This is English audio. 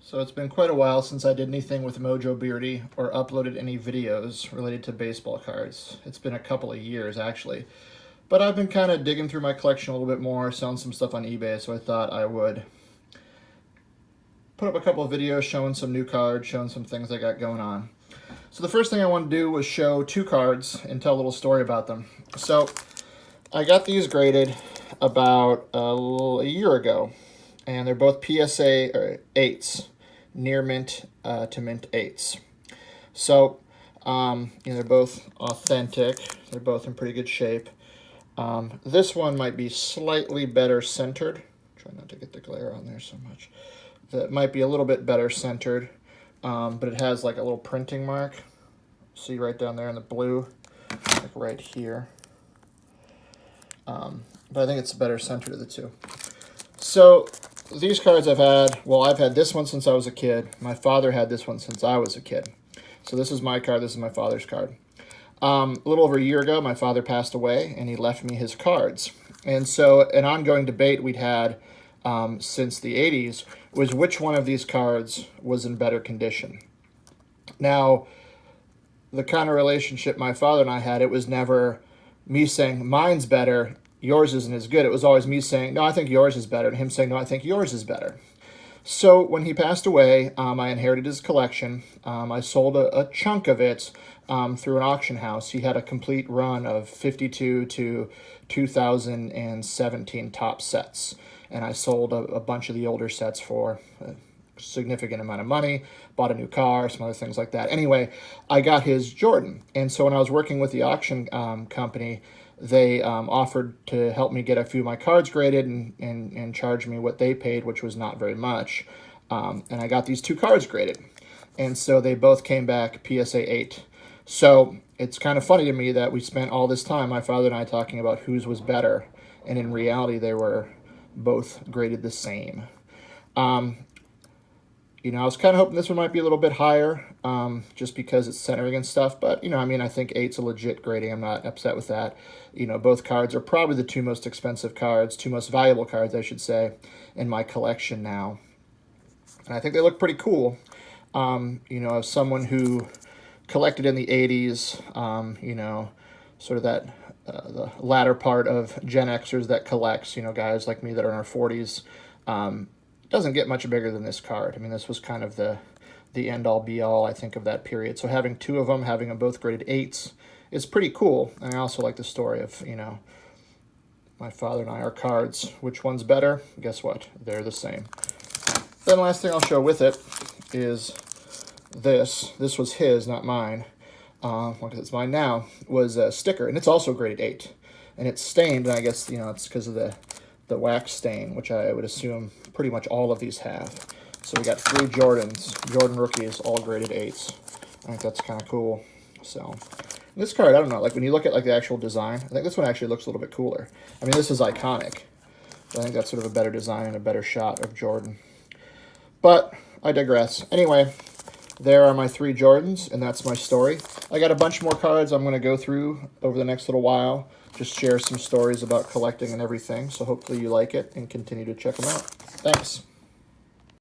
So it's been quite a while since I did anything with Mojo Beardy or uploaded any videos related to baseball cards. It's been a couple of years actually. But I've been kind of digging through my collection a little bit more, selling some stuff on eBay, so I thought I would put up a couple of videos showing some new cards, showing some things I got going on. So the first thing I wanted to do was show two cards and tell a little story about them. So I got these graded about a year ago, and they're both PSA 8s. Near mint to mint 8s. So, they're both authentic. They're both in pretty good shape. This one might be slightly better centered. Try not to get the glare on there so much. That might be a little bit better centered, but it has like a little printing mark. See right down there in the blue, like right here. But I think it's better centered of the two. So these cards I've had this one since I was a kid. My father had this one since I was a kid. So this is my card, this is my father's card. A little over a year ago, my father passed away, and he left me his cards. And so an ongoing debate we'd had since the 80s was which one of these cards was in better condition. Now, the kind of relationship my father and I had, it was never me saying, mine's better, yours isn't as good. It was always me saying, no, I think yours is better, and him saying, no, I think yours is better. So when he passed away, I inherited his collection. I sold a chunk of it through an auction house. He had a complete run of 52 to 2017 top sets, and I sold a bunch of the older sets for a significant amount of money, bought a new car, some other things like that. Anyway, I got his Jordan, and so when I was working with the auction company, they offered to help me get a few of my cards graded and charge me what they paid, which was not very much. And I got these two cards graded. And so they both came back PSA 8. So it's kind of funny to me that we spent all this time, my father and I, talking about whose was better. And in reality, they were both graded the same. I was kind of hoping this one might be a little bit higher, just because it's centering and stuff. But, I think 8's a legit grading. I'm not upset with that. Both cards are probably the two most expensive cards, two most valuable cards, I should say, in my collection now. And I think they look pretty cool. As someone who collected in the 80s, sort of that the latter part of Gen Xers that collects, guys like me that are in our 40s, doesn't get much bigger than this card. This was kind of the end-all, be-all, I think, of that period. So having two of them, having them both graded 8s, is pretty cool. And I also like the story of, my father and I, our cards. Which one's better? Guess what? They're the same. Then the last thing I'll show with it is this. This was his, not mine. Because it's mine now, was a sticker. And it's also graded 8. And it's stained, and I guess, it's because of the wax stain, which I would assume pretty much all of these have. So we got 3 Jordan rookies, all graded 8s. I think that's kind of cool. So this card, I don't know, like when you look at like the actual design, I think this one actually looks a little bit cooler. This is iconic, but I think that's sort of a better design and a better shot of Jordan. But I digress. Anyway, there are my 3 Jordans, and that's my story. I got a bunch more cards I'm going to go through over the next little while. Just share some stories about collecting and everything. So hopefully you like it and continue to check them out. Thanks.